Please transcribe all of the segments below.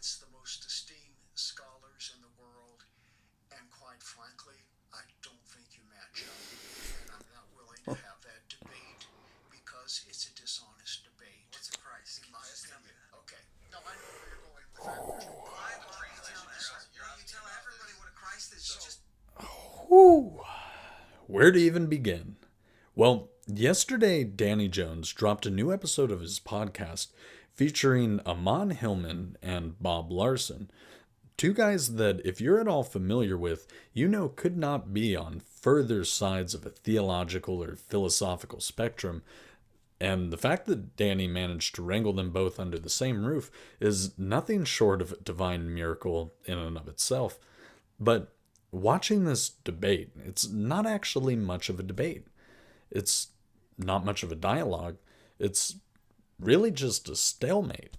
against the most esteemed scholars in the world, and quite frankly, I don't think you match up, and I'm not willing to have that debate because it's a dishonest debate. What's a Christ? In my opinion. Okay. No, I know where you're going with that. Why you tell everybody what a Christ is? Where to even begin? Well, yesterday Danny Jones dropped a new episode of his podcast featuring Ammon Hillman and Bob Larson, two guys that, if you're at all familiar with, you know could not be on further sides of a theological or philosophical spectrum. And the fact that Danny managed to wrangle them both under the same roof is nothing short of a divine miracle in and of itself. But watching this debate, it's not actually much of a debate. It's not much of a dialogue. It's really just a stalemate.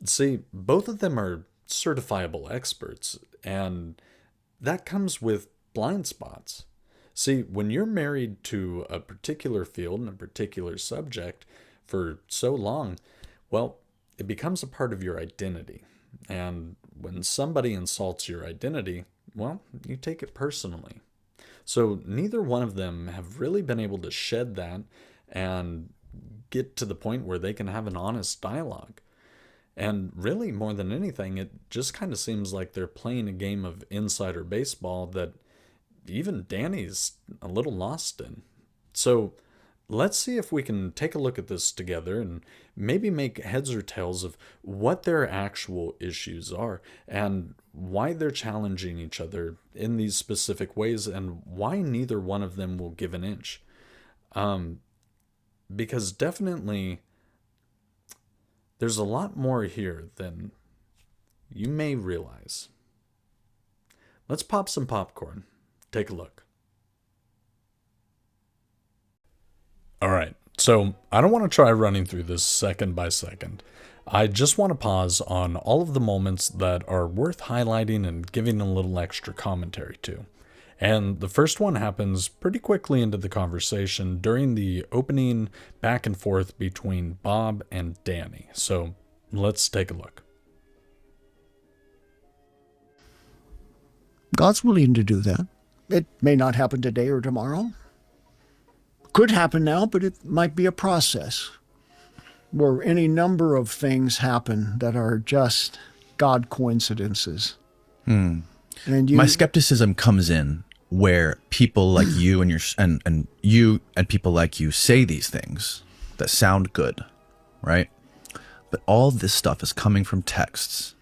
See, both of them are certifiable experts, and that comes with blind spots. See, when you're married to a particular field and a particular subject for so long, well, it becomes a part of your identity. And when somebody insults your identity, well, you take it personally. So neither one of them have really been able to shed that and get to the point where they can have an honest dialogue. And really, more than anything, it just kind of seems like they're playing a game of insider baseball that even Danny's a little lost in. So let's see if we can take a look at this together and maybe make heads or tails of what their actual issues are and why they're challenging each other in these specific ways and why neither one of them will give an inch. Because definitely there's a lot more here than you may realize. Let's pop some popcorn. Take a look. All right, so I don't want to try running through this second by second. I just want to pause on all of the moments that are worth highlighting and giving a little extra commentary to. And the first one happens pretty quickly into the conversation during the opening back and forth between Bob and Danny. So let's take a look. God's willing to do that. It may not happen today or tomorrow. Could happen now, but it might be a process where any number of things happen that are just God coincidences. And my skepticism comes in where people like you and you and people like you say these things that sound good, right? But all this stuff is coming from texts,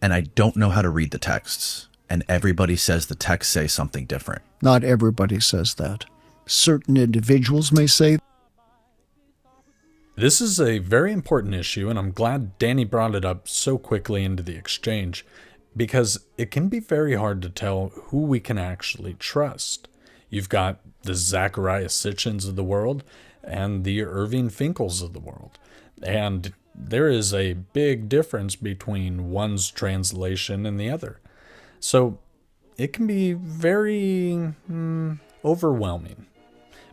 and I don't know how to read the texts. And everybody says the texts say something different. Not everybody says that. Certain individuals may say. This is a very important issue, and I'm glad Danny brought it up so quickly into the exchange, because it can be very hard to tell who we can actually trust. You've got the Zachariah Sitchins of the world and the Irving Finkels of the world. And there is a big difference between one's translation and the other. So it can be very overwhelming.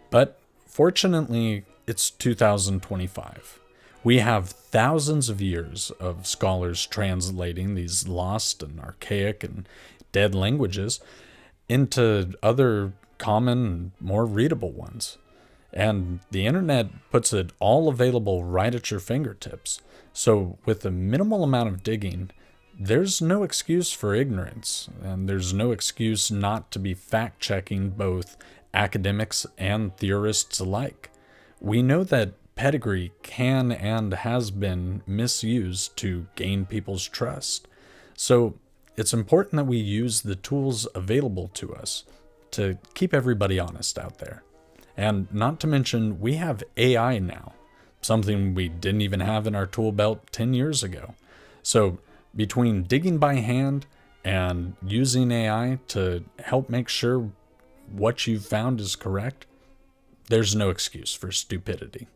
But fortunately, it's 2025. We have thousands of years of scholars translating these lost and archaic and dead languages into other common, more readable ones. And the internet puts it all available right at your fingertips. So with a minimal amount of digging, there's no excuse for ignorance, and there's no excuse not to be fact-checking both academics and theorists alike. We know that pedigree can and has been misused to gain people's trust. So it's important that we use the tools available to us to keep everybody honest out there. And not to mention, we have AI now, something we didn't even have in our tool belt 10 years ago. So between digging by hand and using AI to help make sure what you've found is correct, there's no excuse for stupidity.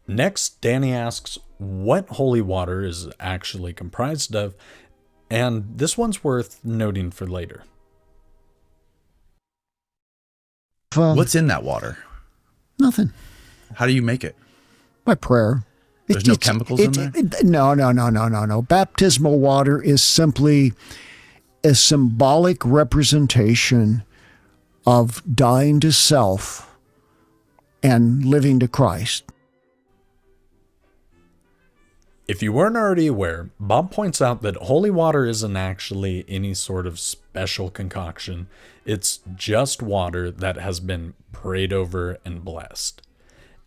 Next, Danny asks what holy water is actually comprised of, and this one's worth noting for later. What's in that water? Nothing. How do you make it? By prayer. There's no chemicals in there? No. Baptismal water is simply a symbolic representation of dying to self and living to Christ. If you weren't already aware, Bob points out that holy water isn't actually any sort of special concoction. It's just water that has been prayed over and blessed.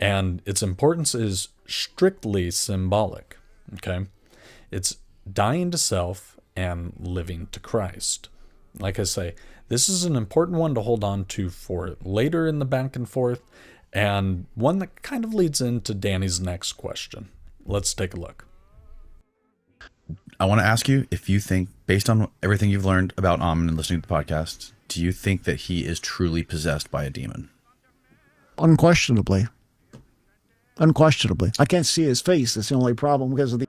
And its importance is strictly symbolic, okay? It's dying to self and living to Christ. Like I say, this is an important one to hold on to for later in the back and forth, and one that kind of leads into Danny's next question. Let's take a look. I want to ask you if you think, based on everything you've learned about Ammon and listening to the podcast, do you think that he is truly possessed by a demon? Unquestionably. I can't see his face. That's the only problem because of the...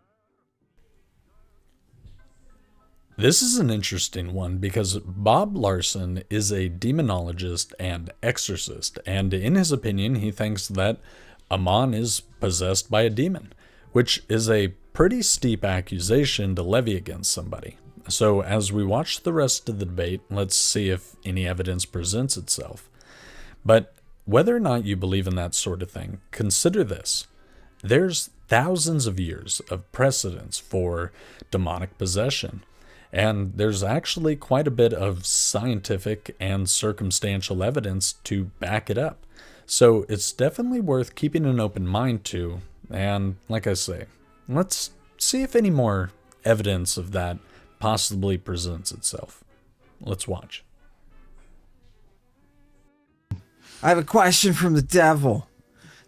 This is an interesting one because Bob Larson is a demonologist and exorcist, and in his opinion, he thinks that Ammon is possessed by a demon, which is a pretty steep accusation to levy against somebody. So as we watch the rest of the debate, let's see if any evidence presents itself. But whether or not you believe in that sort of thing, consider this. There's thousands of years of precedence for demonic possession, and there's actually quite a bit of scientific and circumstantial evidence to back it up. So it's definitely worth keeping an open mind to, and like I say, let's see if any more evidence of that possibly presents itself. Let's watch. I have a question from the devil.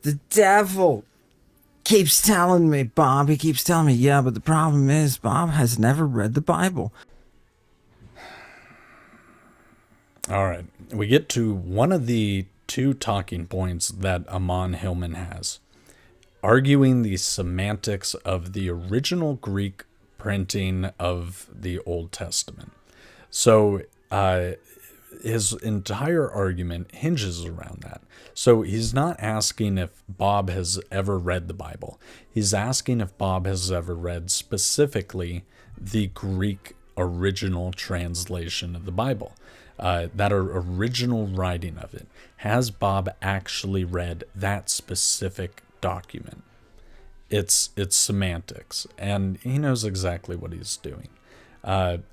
The devil keeps telling me, Bob, he keeps telling me, yeah, but the problem is Bob has never read the Bible. All right, we get to one of the two talking points that Ammon Hillman has, arguing the semantics of the original Greek printing of the Old Testament. So his entire argument hinges around that. So he's not asking if Bob has ever read the Bible. He's asking if Bob has ever read specifically the Greek original translation of the Bible, that original writing of it. Has Bob actually read that specific document? It's semantics, and he knows exactly what he's doing.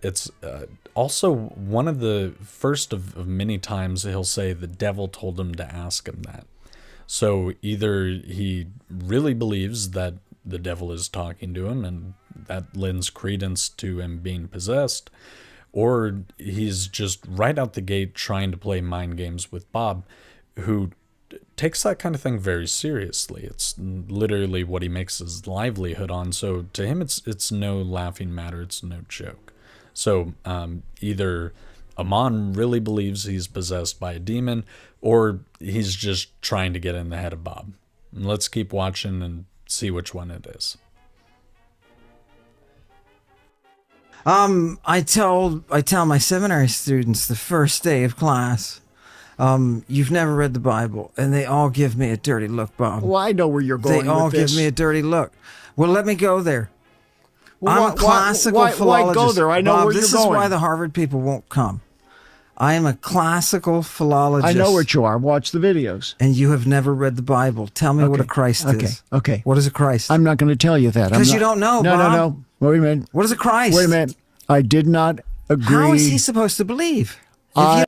It's also one of the first of many times he'll say the devil told him to ask him that. So either he really believes that the devil is talking to him and that lends credence to him being possessed, or he's just right out the gate trying to play mind games with Bob, who takes that kind of thing very seriously. It's literally what he makes his livelihood on. So to him, it's no laughing matter. It's no joke. So either Ammon really believes he's possessed by a demon, or he's just trying to get in the head of Bob. Let's keep watching and see which one it is. I tell my seminary students the first day of class, you've never read the Bible, and they all give me a dirty look, Bob. Well, I know where you're going with this. They all give me a dirty look. Well, let me go there. I'm a classical philologist. Why go there? I know Bob, where you're going. This is why the Harvard people won't come. I am a classical philologist. I know what you are. Watch the videos. And you have never read the Bible. Tell me what a Christ is. Okay. What is a Christ? I'm not going to tell you that. Because you don't know, Bob. No. Wait a minute. What is a Christ? Wait a minute. I did not agree. How is he supposed to believe? All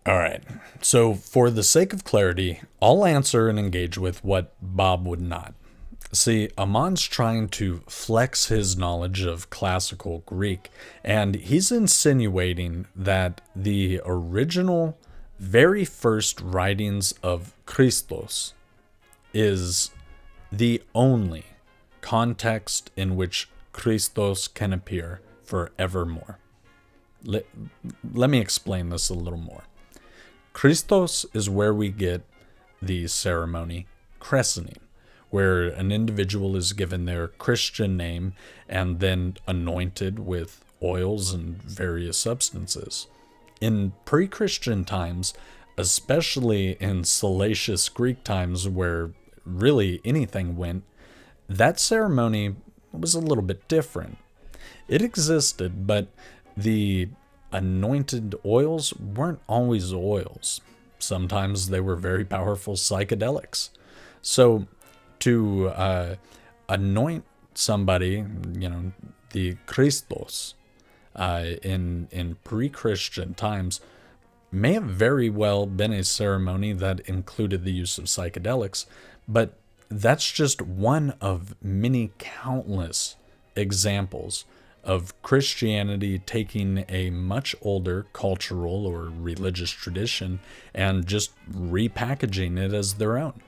right. So for the sake of clarity, I'll answer and engage with what Bob would not. See, Ammon's trying to flex his knowledge of classical Greek, and he's insinuating that the original, very first writings of Christos is the only context in which Christos can appear forevermore. Let me explain this a little more. Christos is where we get the ceremony christening, where an individual is given their Christian name and then anointed with oils and various substances. In pre-Christian times, especially in salacious Greek times where really anything went, that ceremony was a little bit different. It existed, but the anointed oils weren't always oils. Sometimes they were very powerful psychedelics. So to anoint somebody, the Christos, in pre-Christian times, may have very well been a ceremony that included the use of psychedelics, but that's just one of many countless examples of Christianity taking a much older cultural or religious tradition and just repackaging it as their own.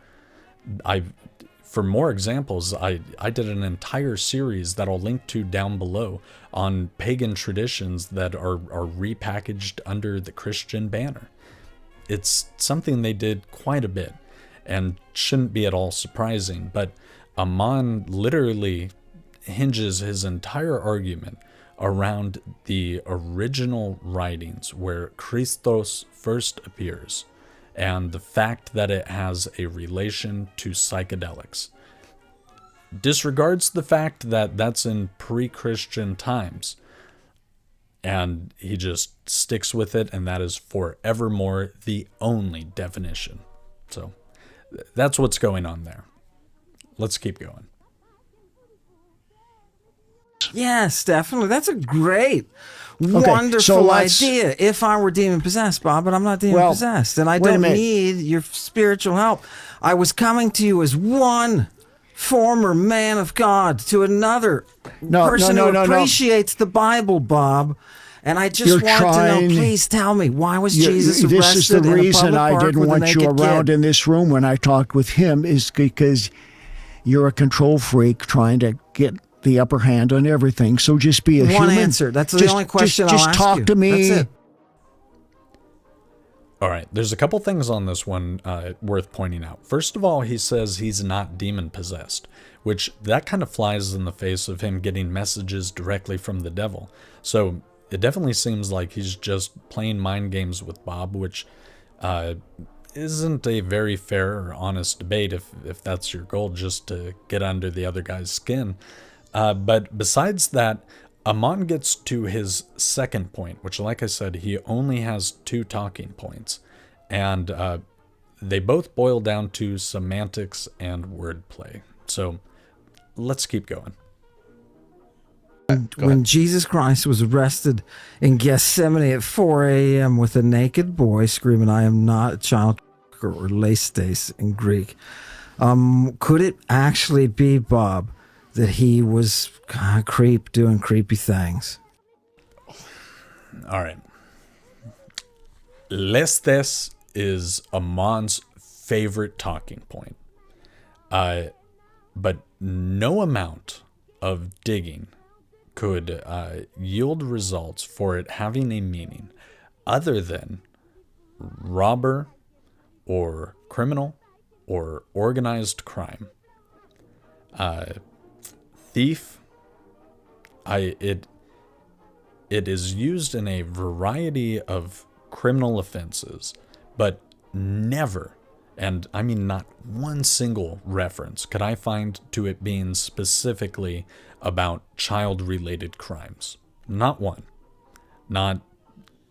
For more examples, I did an entire series that I'll link to down below on pagan traditions that are repackaged under the Christian banner. It's something they did quite a bit and shouldn't be at all surprising, but Ammon literally hinges his entire argument around the original writings where Christos first appears, and the fact that it has a relation to psychedelics. Disregards the fact that that's in pre-Christian times, and he just sticks with it, and that is forevermore the only definition. So that's what's going on there. Let's keep going. Yes, definitely. That's a great, wonderful idea. If I were demon possessed, Bob, but I'm not demon possessed, and I don't need your spiritual help. I was coming to you as one former man of God to another person who appreciates the Bible, Bob. And I just want to know, please tell me, why was Jesus arrested? This is the reason I didn't want you around in this room when I talked with him, is because you're a control freak trying to get the upper hand on everything. So just be a human. One answer. That's the only question I'll ask you. Just talk to me. That's it. All right, there's a couple things on this one worth pointing out. First of all, he says he's not demon-possessed, which that kind of flies in the face of him getting messages directly from the devil. So it definitely seems like he's just playing mind games with Bob, which isn't a very fair or honest debate if that's your goal, just to get under the other guy's skin. But besides that, Ammon gets to his second point, which, like I said, he only has 2 talking points. And they both boil down to semantics and wordplay. So let's keep going. When Jesus Christ was arrested in Gethsemane at 4 a.m. with a naked boy screaming, "I am not a child," or lestes in Greek, could it actually be, Bob, that he was doing creepy things? All right. Lestes is Ammon's favorite talking point. But no amount of digging could yield results for it having a meaning other than robber or criminal or organized crime. Thief, it is used in a variety of criminal offenses, but never, and I mean not one single reference could I find to it being specifically about child-related crimes. Not one. Not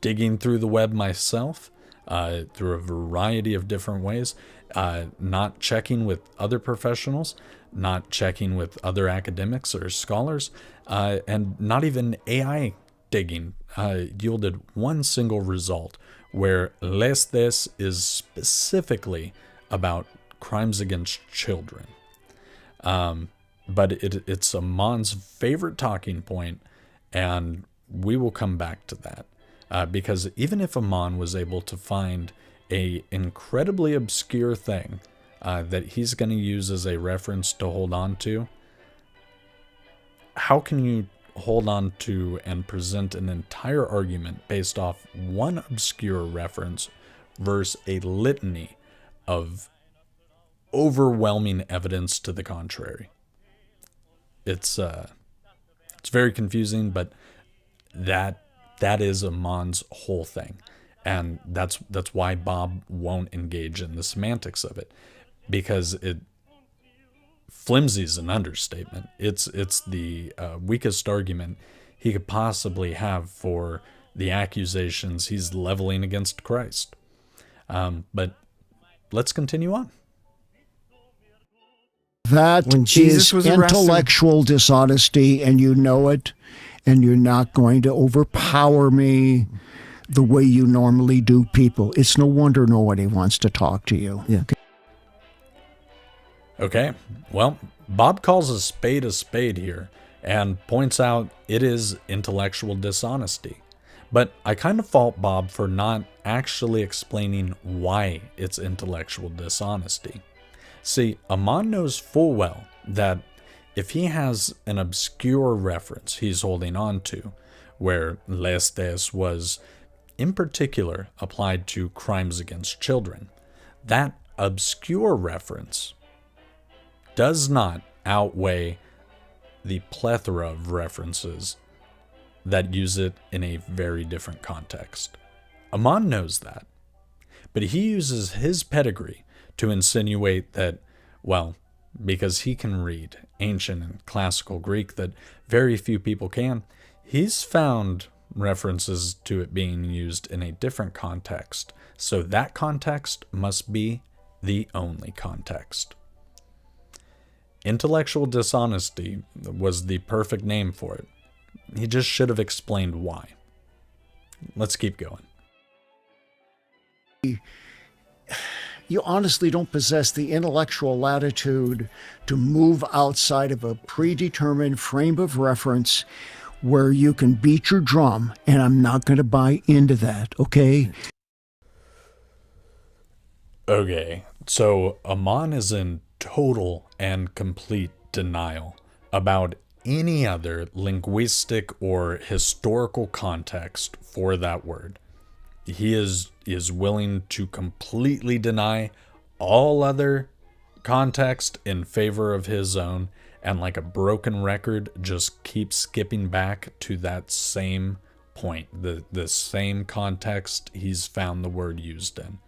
digging through the web myself, through a variety of different ways, not checking with other professionals, not checking with other academics or scholars, and not even AI digging yielded one single result where lestes is specifically about crimes against children. But it's Ammon's favorite talking point, and we will come back to that. Because even if Ammon was able to find a incredibly obscure thing that he's going to use as a reference to hold on to, how can you hold on to and present an entire argument based off one obscure reference versus a litany of overwhelming evidence to the contrary? It's very confusing, but that is Ammon's whole thing. And that's why Bob won't engage in the semantics of it, because flimsy is an understatement. It's the weakest argument he could possibly have for the accusations he's leveling against Christ. But let's continue on. That is intellectual dishonesty, and you know it, and you're not going to overpower me the way you normally do people. It's no wonder nobody wants to talk to you. Yeah. Okay, well, Bob calls a spade here and points out it is intellectual dishonesty. But I kind of fault Bob for not actually explaining why it's intellectual dishonesty. See, Ammon knows full well that if he has an obscure reference he's holding on to, where Lestas was in particular applied to crimes against children, that obscure reference does not outweigh the plethora of references that use it in a very different context. Ammon knows that, but he uses his pedigree to insinuate that, well, because he can read ancient and classical Greek that very few people can, he's found references to it being used in a different context, so that context must be the only context. Intellectual dishonesty was the perfect name for it. He just should have explained why. Let's keep going. You honestly don't possess the intellectual latitude to move outside of a predetermined frame of reference where you can beat your drum, and I'm not going to buy into that, okay? Okay, so Ammon is in total and complete denial about any other linguistic or historical context for that word. He is willing to completely deny all other context in favor of his own, and like a broken record just keeps skipping back to that same point, the same context he's found the word used in.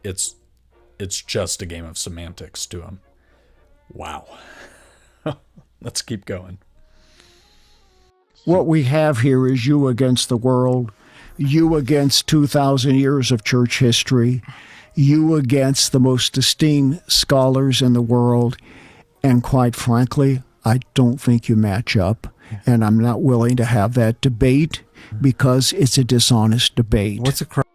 It's just a game of semantics to him. Wow. Let's keep going. What we have here is you against the world, you against 2,000 years of church history, you against the most esteemed scholars in the world, and quite frankly, I don't think you match up, and I'm not willing to have that debate because it's a dishonest debate. What's a crime?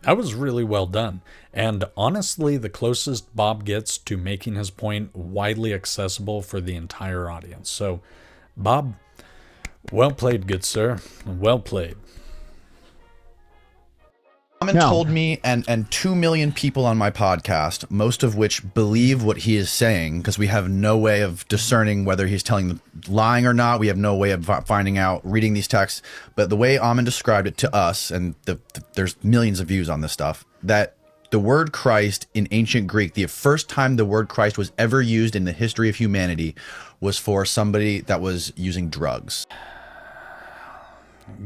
That was really well done, and honestly the closest Bob gets to making his point widely accessible for the entire audience. So, Bob, well played, good sir. Well played. Ammon told me, and 2 million people on my podcast, most of which believe what he is saying, because we have no way of discerning whether he's lying or not. We have no way of finding out reading these texts. But the way Ammon described it to us, and there's millions of views on this stuff, that the word Christ in ancient Greek, the first time the word Christ was ever used in the history of humanity was for somebody that was using drugs.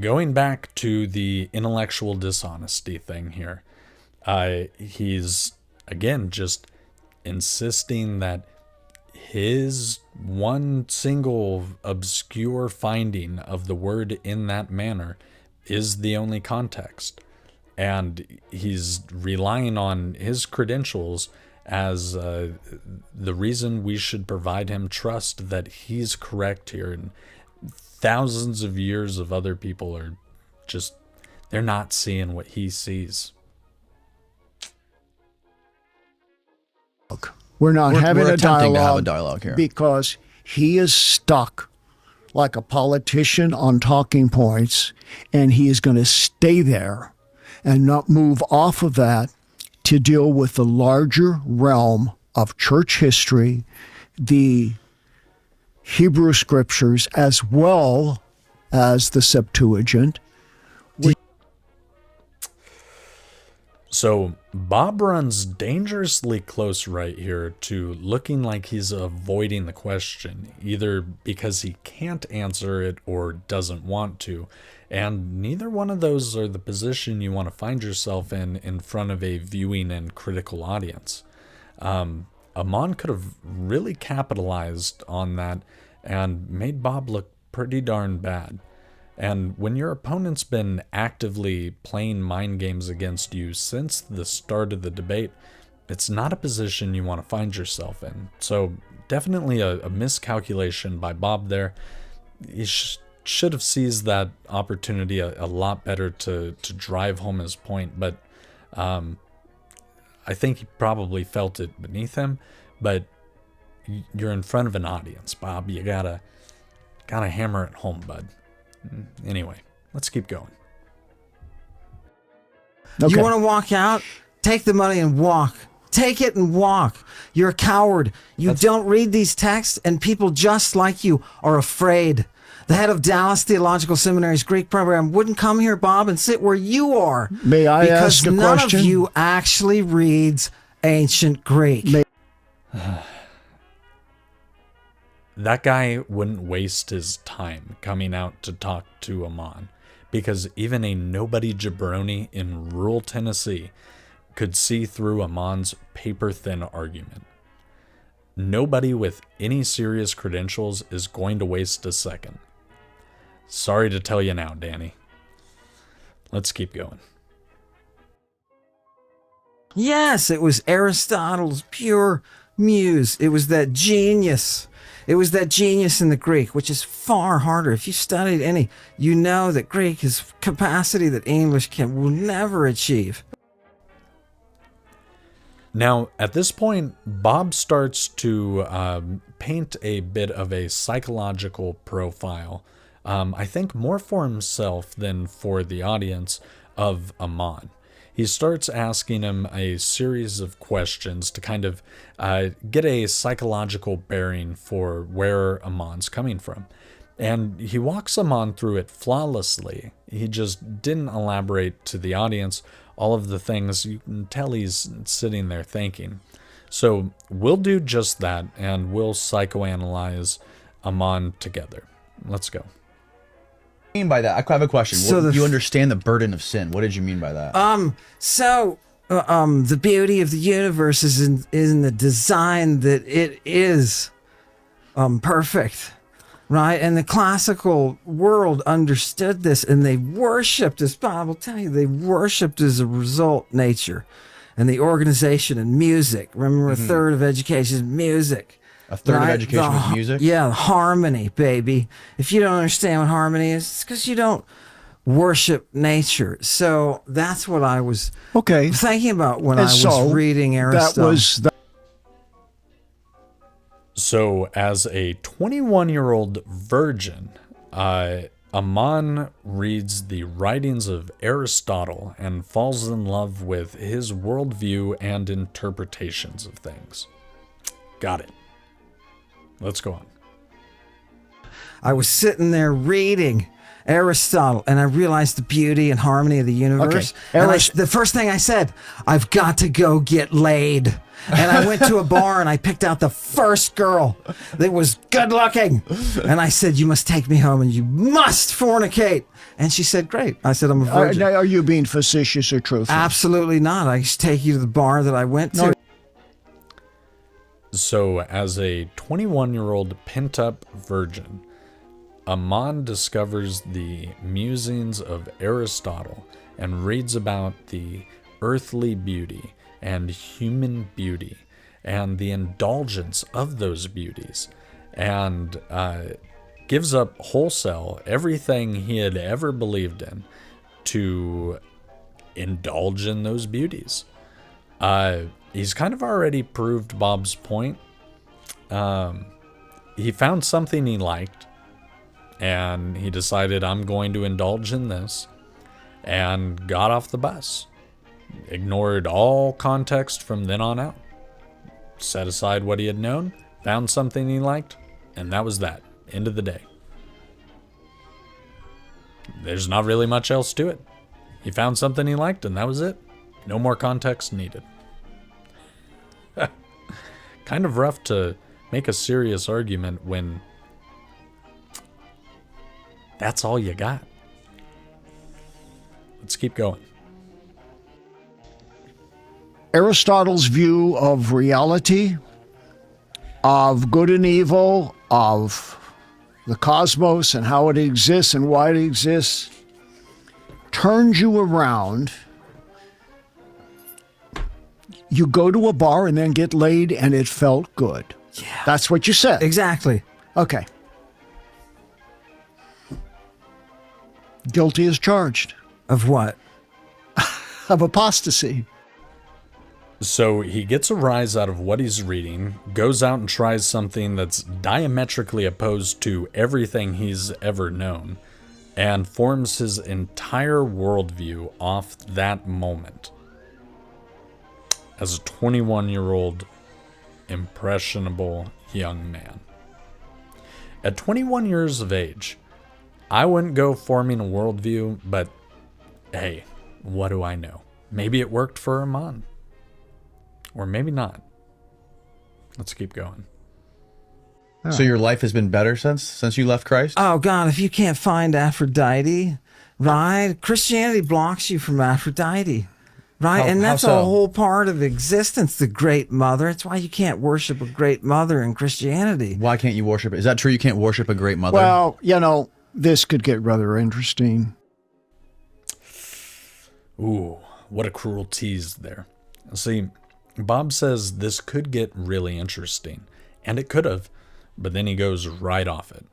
Going back to the intellectual dishonesty thing here, he's, again, just insisting that his one single obscure finding of the word in that manner is the only context. And he's relying on his credentials as the reason we should provide him trust that he's correct here. And thousands of years of other people are just, they're not seeing what he sees. We're having a attempting to have a dialogue here because he is stuck like a politician on talking points, and he is going to stay there and not move off of that to deal with the larger realm of church history, the Hebrew scriptures, as well as the Septuagint. So Bob runs dangerously close right here to looking like he's avoiding the question, either because he can't answer it or doesn't want to. And neither one of those are the position you want to find yourself in front of a viewing and critical audience. Ammon could have really capitalized on that and made Bob look pretty darn bad. And when your opponent's been actively playing mind games against you since the start of the debate, it's not a position you want to find yourself in. So definitely a miscalculation by Bob there. He should have seized that opportunity a lot better to drive home his point, but I think he probably felt it beneath him. But you're in front of an audience, Bob. You gotta hammer it home, bud. Anyway, let's keep going. Okay. You want to walk out? Take the money and walk. Take it and walk. You're a coward. You don't read these texts, and people just like you are afraid. The head of Dallas Theological Seminary's Greek program wouldn't come here, Bob, and sit where you are. May I ask a question? Because none of you actually reads ancient Greek. That guy wouldn't waste his time coming out to talk to Ammon, because even a nobody jabroni in rural Tennessee could see through Ammon's paper-thin argument. Nobody with any serious credentials is going to waste a second. Sorry to tell you now, Danny. Let's keep going. Yes, it was Aristotle's pure muse. It was that genius. It was that genius in the Greek, which is far harder. If you studied any, you know that Greek is capacity that English will never achieve. Now, at this point, Bob starts to paint a bit of a psychological profile, I think more for himself than for the audience, of Ammon. He starts asking him a series of questions to kind of get a psychological bearing for where Ammon's coming from. And he walks Ammon through it flawlessly. He just didn't elaborate to the audience all of the things you can tell he's sitting there thinking. So we'll do just that, and we'll psychoanalyze Ammon together. Let's go. What do you mean by that? I have a question. So you understand the burden of sin. What did you mean by that? The beauty of the universe is in the design that it is perfect, right? And the classical world understood this, and they worshipped, as Bob will tell you, they worshipped as a result nature and the organization and music. Remember, a third of education is music. A third of education is music? Yeah, harmony, baby. If you don't understand what harmony is, it's because you don't worship nature. So that's what I was thinking about when I was reading Aristotle. So as a 21-year-old virgin, Ammon reads the writings of Aristotle and falls in love with his worldview and interpretations of things. Got it. Let's go on. I was sitting there reading Aristotle, and I realized the beauty and harmony of the universe. And the first thing I said, I've got to go get laid. And I went to a bar, and I picked out the first girl that was good looking. And I said, you must take me home, and you must fornicate. And she said, great. I said, I'm a virgin. Are you being facetious or truthful? Absolutely not. I just take you to the bar that I went to. So, as a 21-year-old pent-up virgin, Ammon discovers the musings of Aristotle and reads about the earthly beauty and human beauty and the indulgence of those beauties, and gives up wholesale everything he had ever believed in to indulge in those beauties. He's kind of already proved Bob's point. He found something he liked, and he decided, I'm going to indulge in this, and got off the bus. Ignored all context from then on out. Set aside what he had known, found something he liked, and that was that. End of the day. There's not really much else to it. He found something he liked, and that was it. No more context needed. Kind of rough to make a serious argument when that's all you got. Let's keep going. Aristotle's view of reality, of good and evil, of the cosmos and how it exists and why it exists, turns you around. You go to a bar and then get laid and it felt good. Yeah. That's what you said. Exactly. Okay. Guilty as charged. Of what? Of apostasy. So he gets a rise out of what he's reading, goes out and tries something that's diametrically opposed to everything he's ever known, and forms his entire worldview off that moment. As a 21-year-old, impressionable young man. At 21 years of age, I wouldn't go forming a worldview, but hey, what do I know? Maybe it worked for Ammon. Or maybe not. Let's keep going. So your life has been better since you left Christ? Oh, God, if you can't find Aphrodite, right? Christianity blocks you from Aphrodite, right? And that's a whole part of existence, the Great Mother. It's why you can't worship a Great Mother in Christianity. Why can't you worship? Is that true? You can't worship a Great Mother? Well, this could get rather interesting. Ooh, what a cruel tease there. See, Bob says this could get really interesting, and it could have, but then he goes right off it.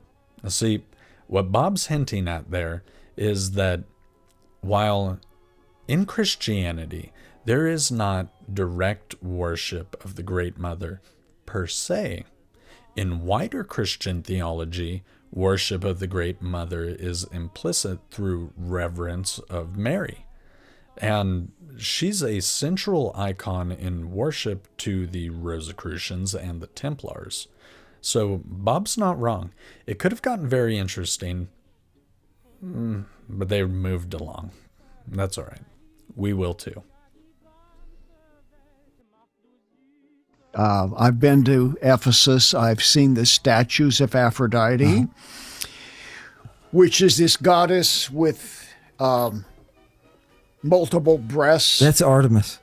See, what Bob's hinting at there is that while in Christianity there is not direct worship of the Great Mother per se, in wider Christian theology, worship of the Great Mother is implicit through reverence of Mary. And she's a central icon in worship to the Rosicrucians and the Templars. So Bob's not wrong. It could have gotten very interesting, but they moved along. That's all right. We will too. I've been to Ephesus. I've seen the statues of Aphrodite, which is this goddess with multiple breasts. That's Artemis.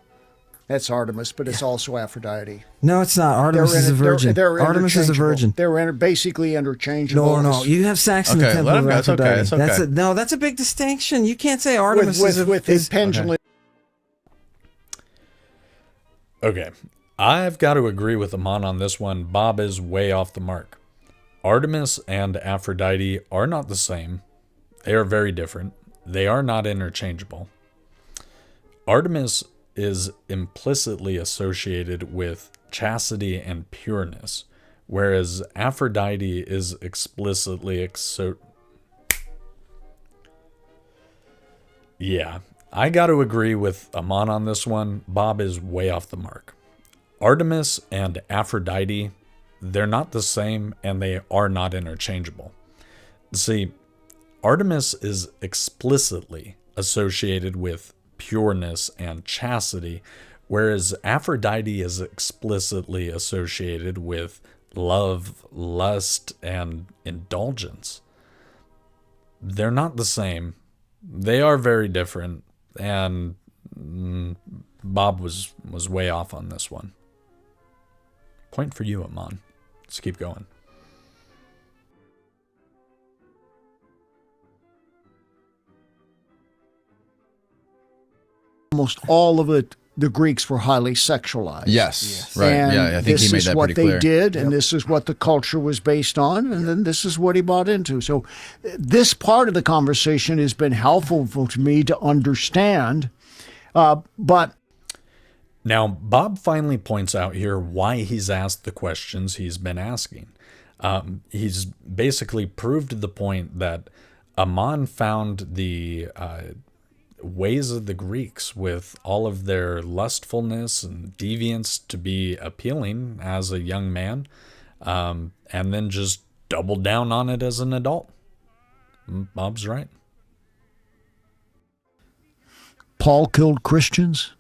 That's Artemis, but it's also Aphrodite. No, it's not. Artemis is a virgin. Artemis is a virgin. They're basically interchangeable. No. You have sex in the temple of Aphrodite. It's okay. That's a big distinction. You can't say Artemis is pendulum. Okay. I've got to agree with Ammon on this one. Bob is way off the mark. Artemis and Aphrodite are not the same. They are very different. They are not interchangeable. Artemis is implicitly associated with chastity and pureness, whereas Aphrodite is explicitly Yeah, I got to agree with Ammon on this one. Bob is way off the mark. Artemis and Aphrodite, they're not the same and they are not interchangeable. See, Artemis is explicitly associated with pureness and chastity, whereas Aphrodite is explicitly associated with love, lust, and indulgence. They're not the same. They are very different, and Bob was way off on this one. Point for you, Ammon. Let's keep going. Almost all of it, the Greeks were highly sexualized. Yes. Right. And yeah, I think he made that pretty clear. This is what they did, and this is what the culture was based on, and then this is what he bought into. So this part of the conversation has been helpful to me to understand, but... Now, Bob finally points out here why he's asked the questions he's been asking. He's basically proved the point that Ammon found the ways of the Greeks with all of their lustfulness and deviance to be appealing as a young man, and then just doubled down on it as an adult. Bob's right. Paul killed Christians.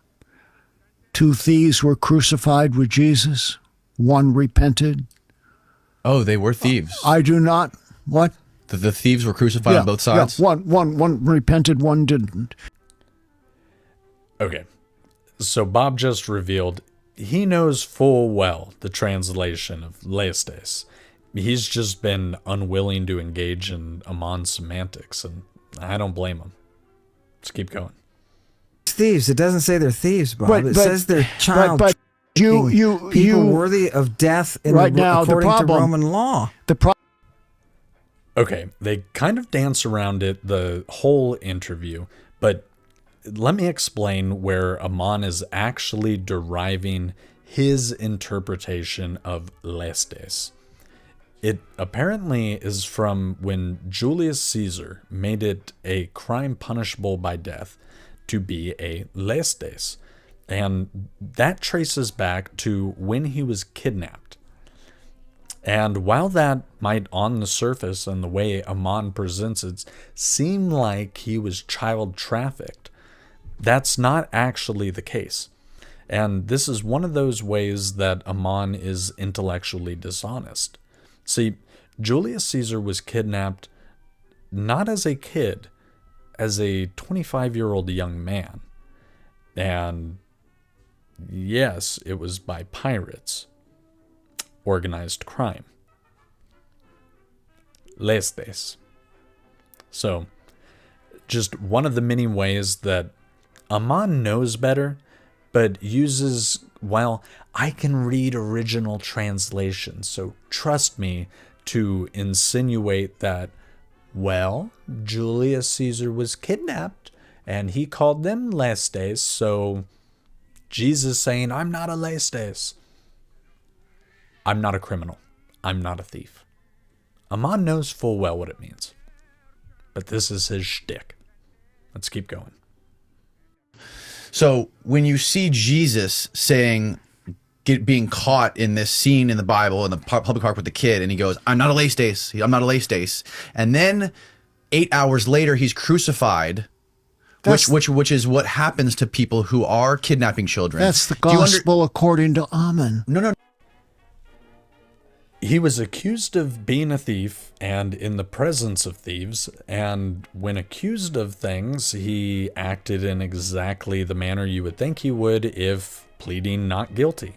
2 thieves were crucified with Jesus. One repented. Oh, they were thieves. I do not. What? The thieves were crucified on both sides? Yeah. One repented, one didn't. Okay. So Bob just revealed he knows full well the translation of Lestas. He's just been unwilling to engage in Ammon semantics, and I don't blame him. Let's keep going. Thieves. It doesn't say they're thieves, Bob. It says they're child. But you worthy of death right now, according to Roman law. Okay, they kind of dance around it the whole interview, but let me explain where Ammon is actually deriving his interpretation of Lestas. It apparently is from when Julius Caesar made it a crime punishable by death to be a Lestas, and that traces back to when he was kidnapped. And while that might on the surface and the way Ammon presents it seem like he was child trafficked, that's not actually the case. And this is one of those ways that Ammon is intellectually dishonest. See, Julius Caesar was kidnapped not as a kid, as a 25-year-old young man. And yes, it was by pirates. Organized crime. Lestas. So, just one of the many ways that Ammon knows better, but uses, well, I can read original translations, so trust me, to insinuate that, well, Julius Caesar was kidnapped, and he called them Lestas, so Jesus saying, I'm not a Lestas. I'm not a criminal. I'm not a thief. Ammon knows full well what it means. But this is his shtick. Let's keep going. So when you see Jesus saying, being caught in this scene in the Bible in the public park with the kid, and he goes, I'm not a Lestas. I'm not a Lestas. And then 8 hours later, he's crucified, which is what happens to people who are kidnapping children. That's the gospel according to Ammon. No. He was accused of being a thief and in the presence of thieves, and when accused of things, he acted in exactly the manner you would think he would if pleading not guilty.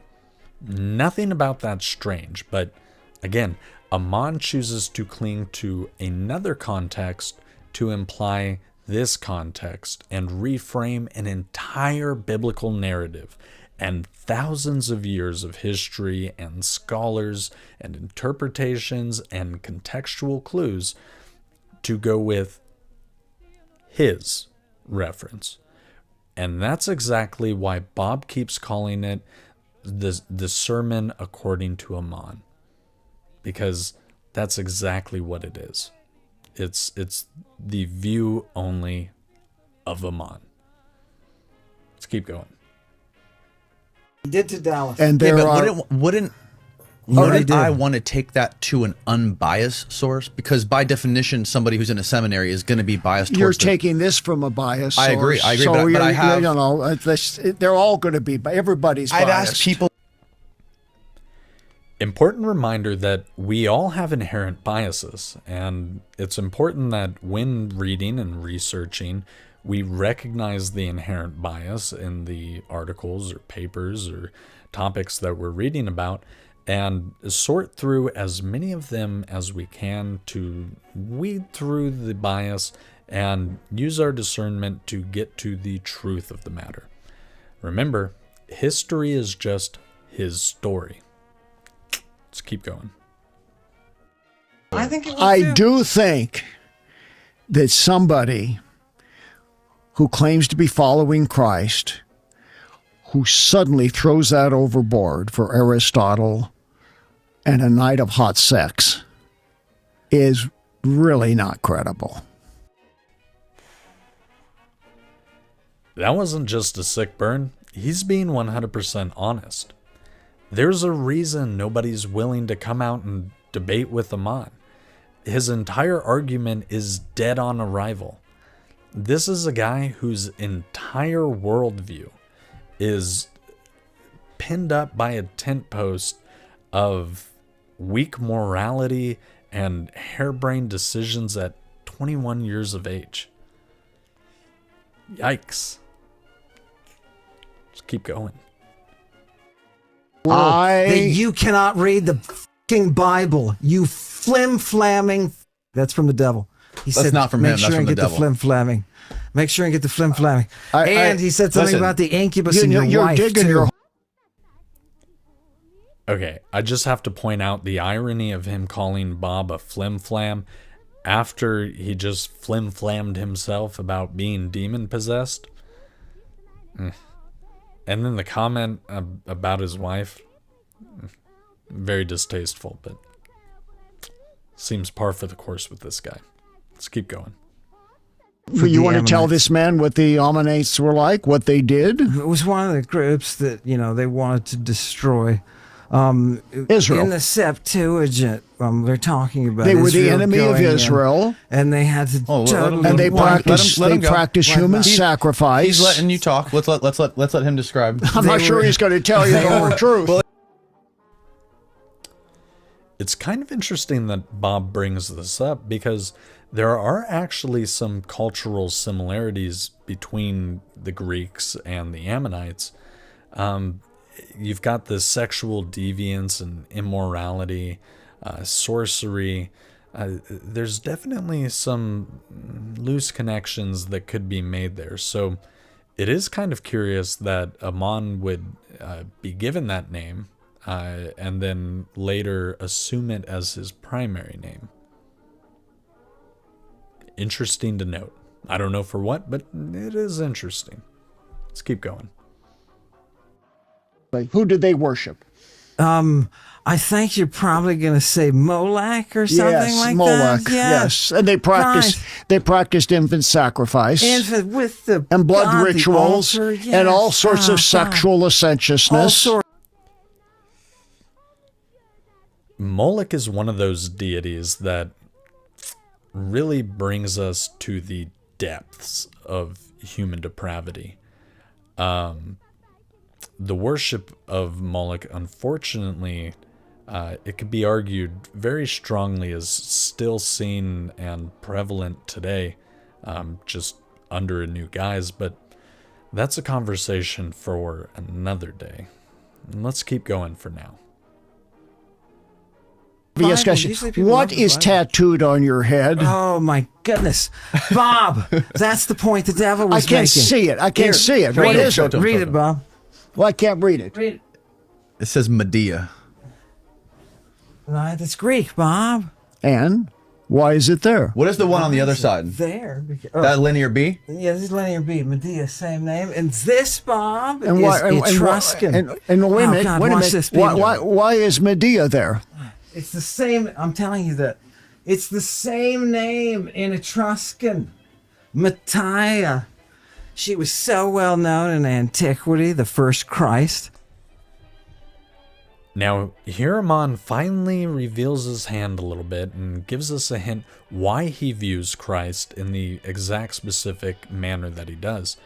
Nothing about that's strange, but again, Ammon chooses to cling to another context to imply this context and reframe an entire biblical narrative and thousands of years of history and scholars and interpretations and contextual clues to go with his reference. And that's exactly why Bob keeps calling it the sermon according to Ammon, because that's exactly what it is. It's the view only of Ammon. Let's keep going. He did to Dallas. And there wouldn't I want to take that to an unbiased source? Because by definition, somebody who's in a seminary is going to be biased. You're taking this from a biased source. I agree. So but I have. They're all going to be. Everybody's biased. I'd ask people. Important reminder that we all have inherent biases, and it's important that when reading and researching, we recognize the inherent bias in the articles or papers or topics that we're reading about and sort through as many of them as we can to weed through the bias and use our discernment to get to the truth of the matter. Remember, history is just his story. Let's keep going. I do think that somebody who claims to be following Christ, who suddenly throws that overboard for Aristotle and a night of hot sex, is really not credible. That wasn't just a sick burn. He's being 100% honest. There's a reason nobody's willing to come out and debate with Ammon. His entire argument is dead on arrival. This is a guy whose entire worldview is pinned up by a tent post of weak morality and harebrained decisions at 21 years of age. Yikes. Just keep going. That you cannot read the fucking Bible, you flim-flamming. That's from the devil. He said, not from him. Make sure That's and from get the the devil. flim-flamming. Make sure and get the flim-flamming. And he said something about the incubus and your wife, digging too. Okay, I just have to point out the irony of him calling Bob a flim-flam after he just flim-flammed himself about being demon-possessed. And then the comment about his wife, very distasteful, but seems par for the course with this guy. Let's keep going. You want to tell this man what the Ammonites were like, what they did? It was one of the groups that, they wanted to destroy. Israel. In the Septuagint, they're talking about they were the Israel enemy of Israel, and they had to totally and they practiced human He's sacrifice. He's letting you talk. Let's let him describe. I'm not sure he's going to tell you the whole truth. It's kind of interesting that Bob brings this up because there are actually some cultural similarities between the Greeks and the Ammonites. You've got the sexual deviance and immorality, sorcery. There's definitely some loose connections that could be made there. So it is kind of curious that Ammon would be given that name and then later assume it as his primary name. Interesting to note. I don't know for what, but it is interesting. Let's keep going. Who did they worship? I think you're probably going to say Moloch or something like Moloch, that. Yes, and they practiced infant sacrifice, with the and blood God, rituals, altar, yes. and all sorts of sexual licentiousness. Moloch is one of those deities that really brings us to the depths of human depravity. The worship of Moloch, unfortunately, it could be argued very strongly is still seen and prevalent today, just under a new guise, but that's a conversation for another day. And let's keep going for now. What is tattooed on your head? Oh my goodness, Bob! That's the point the devil was making. I can't see it. I can't see it. What is it? Read it, Bob. Well, I can't read it. Read it. It says Medea. Right, that's Greek, Bob. And why is it there? What is the one on the other side? There. That linear B? Yeah, this is linear B. Medea, same name. And this, Bob, and is Etruscan. And wait a minute. Why is Medea there? It's the same. I'm telling you that. It's the same name in Etruscan. Medea. She was so well known in antiquity, the first Christ. Now, here Ammon finally reveals his hand a little bit and gives us a hint why he views Christ in the exact specific manner that he does.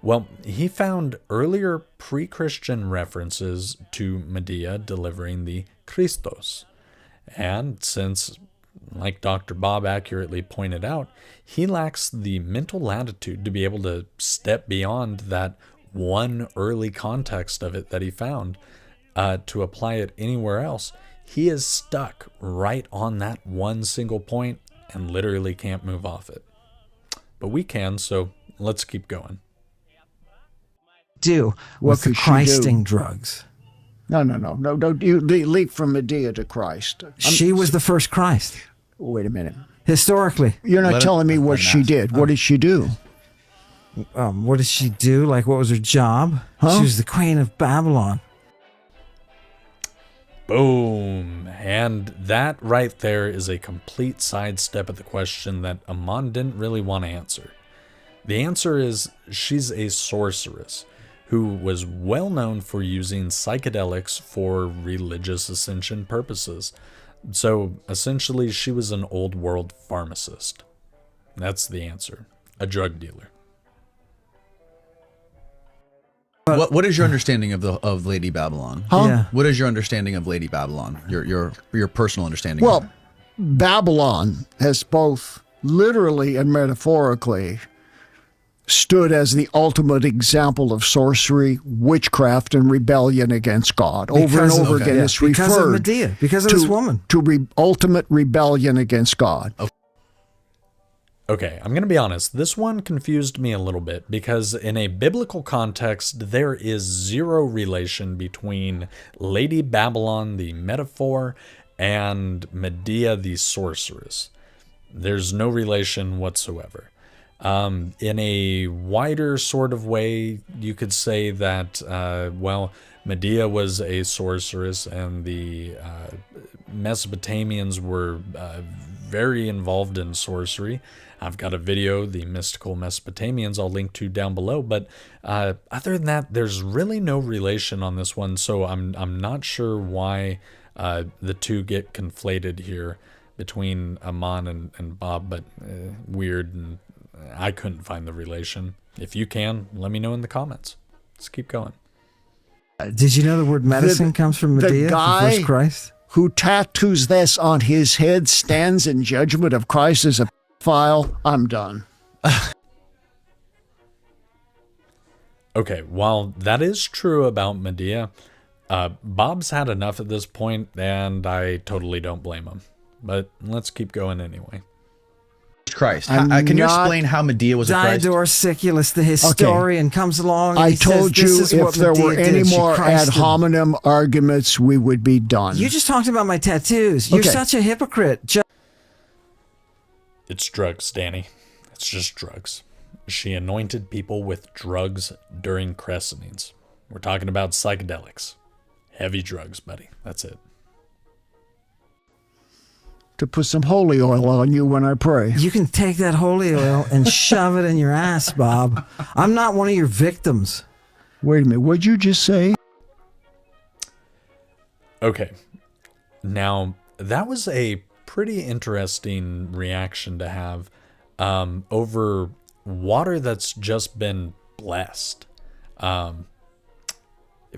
Well, he found earlier pre-Christian references to Medea delivering the Christos. And since, like Dr. Bob accurately pointed out, he lacks the mental latitude to be able to step beyond that one early context of it that he found to apply it anywhere else. He is stuck right on that one single point and literally can't move off it. But we can, so let's keep going. What could Christing drugs? No. Don't you leap from Medea to Christ. She was the first Christ. Wait a minute. Historically. You're not telling me what she did. What did she do? What did she do? Like, what was her job? She was the queen of Babylon. Boom. And that right there is a complete sidestep of the question that Ammon didn't really want to answer. The answer is she's a sorceress who was well known for using psychedelics for religious ascension purposes. So essentially she was an old world pharmacist. That's the answer. A drug dealer. what is your understanding of Lady Babylon? Huh? Yeah. What is your understanding of Lady Babylon? Your personal understanding. Well, Babylon has both literally and metaphorically stood as the ultimate example of sorcery, witchcraft, and rebellion against God. Over and over again, it's referred because of Medea, because of this woman. To ultimate rebellion against God. Okay, I'm going to be honest. This one confused me a little bit because in a biblical context, there is zero relation between Lady Babylon, the metaphor, and Medea, the sorceress. There's no relation whatsoever. In a wider sort of way, you could say that, Medea was a sorceress and the Mesopotamians were very involved in sorcery. I've got a video, The Mystical Mesopotamians, I'll link to down below. But other than that, there's really no relation on this one. So I'm not sure why the two get conflated here between Ammon and Bob, but weird, and I couldn't find the relation. If you can, let me know in the comments. Let's keep going. Did you know the word medicine comes from Medea, the guy from 1 Christ? Who tattoos this on his head stands in judgment of Christ as a file. I'm done. Okay, while that is true about Medea, Bob's had enough at this point, and I totally don't blame him. But let's keep going anyway. Christ. Can you explain how Medea was a Christ? Diodorus Siculus, the historian, comes along and I he told says, you this is if what there Medea were any did. She more ad Christed. hominem arguments, we would be done. You just talked about my tattoos. You're Okay. such a hypocrite. It's drugs, Danny. It's just drugs. She anointed people with drugs during christenings. We're talking about psychedelics. Heavy drugs, buddy. That's it. To put some holy oil on you when I pray. You can take that holy oil and shove it in your ass, Bob. I'm not one of your victims. Wait a minute, what'd you just say? Okay. Now, that was a pretty interesting reaction to have over water that's just been blessed.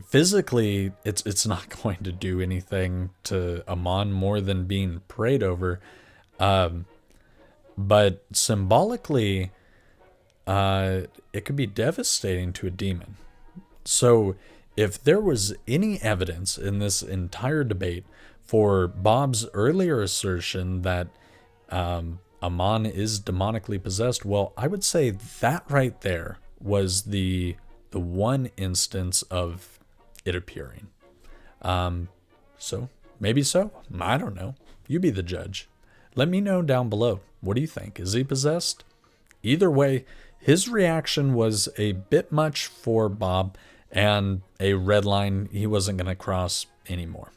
Physically, it's not going to do anything to Ammon more than being prayed over. But symbolically, it could be devastating to a demon. So if there was any evidence in this entire debate for Bob's earlier assertion that Ammon is demonically possessed, well, I would say that right there was the one instance of it appearing. So maybe so. I don't know. You be the judge. Let me know down below. What do you think? Is he possessed? Either way, his reaction was a bit much for Bob and a red line he wasn't going to cross anymore.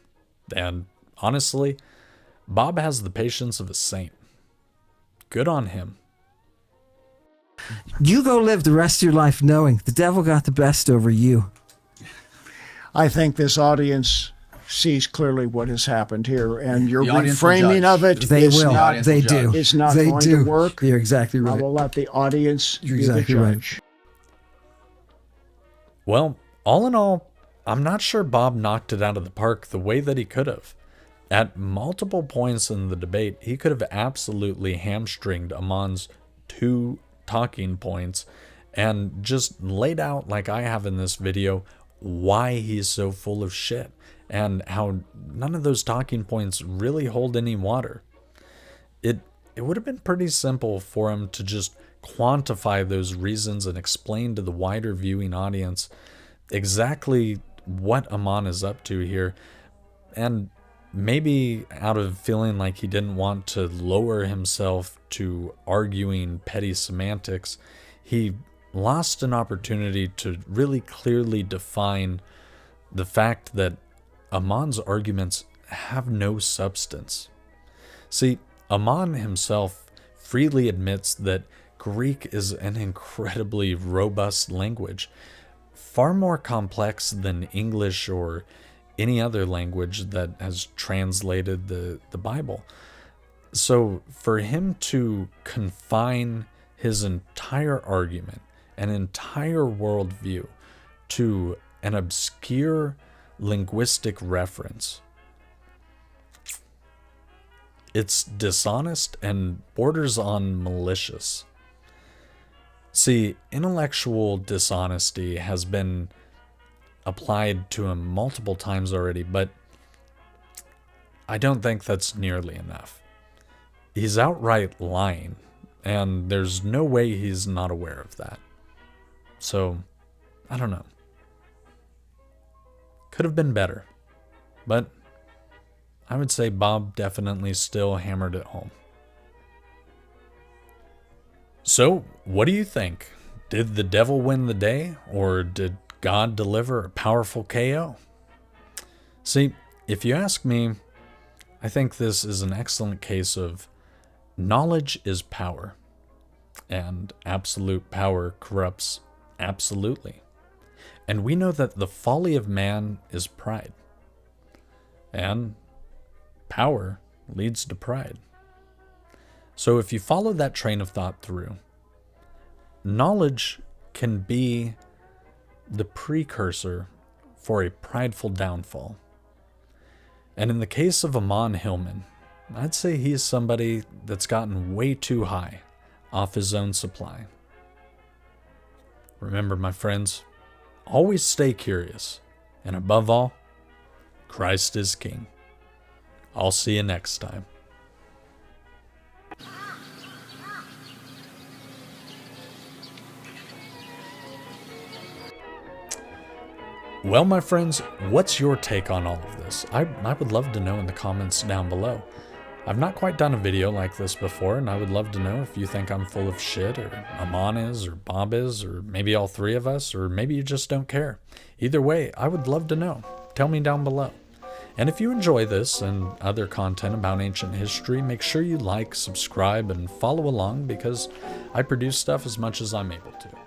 And honestly, Bob has the patience of a saint. Good on him. You go live the rest of your life knowing the devil got the best over you. I think this audience sees clearly what has happened here, and your The audience will reframing judge. of it They is will. not, They do. it's not They going do. to work. You're exactly I right. will let the audience You're be the exactly right. judge. Well, all in all, I'm not sure Bob knocked it out of the park the way that he could have. At multiple points in the debate, he could have absolutely hamstringed Ammon's 2 talking points and just laid out, like I have in this video, why he's so full of shit and how none of those talking points really hold any water. It would have been pretty simple for him to just quantify those reasons and explain to the wider viewing audience exactly what Ammon is up to here. And maybe out of feeling like he didn't want to lower himself to arguing petty semantics, he lost an opportunity to really clearly define the fact that Ammon's arguments have no substance. See, Ammon himself freely admits that Greek is an incredibly robust language, far more complex than English or any other language that has translated the Bible. So for him to confine his entire argument, an entire worldview, to an obscure linguistic reference. It's dishonest and borders on malicious. See, intellectual dishonesty has been applied to him multiple times already, but I don't think that's nearly enough. He's outright lying, and there's no way he's not aware of that. So, I don't know. Could have been better, but I would say Bob definitely still hammered it home. So, what do you think? Did the devil win the day, or did God deliver a powerful KO? See, if you ask me, I think this is an excellent case of knowledge is power, and absolute power corrupts absolutely. And we know that the folly of man is pride, and power leads to pride. So if you follow that train of thought through, knowledge can be the precursor for a prideful downfall. And in the case of Ammon Hillman, I'd say he's somebody that's gotten way too high off his own supply. Remember, my friends, always stay curious, and above all, Christ is King. I'll see you next time. Well, my friends, what's your take on all of this? I would love to know in the comments down below. I've not quite done a video like this before, and I would love to know if you think I'm full of shit, or Ammon is, or Bob is, or maybe all three of us, or maybe you just don't care. Either way, I would love to know. Tell me down below. And if you enjoy this and other content about ancient history, make sure you like, subscribe, and follow along, because I produce stuff as much as I'm able to.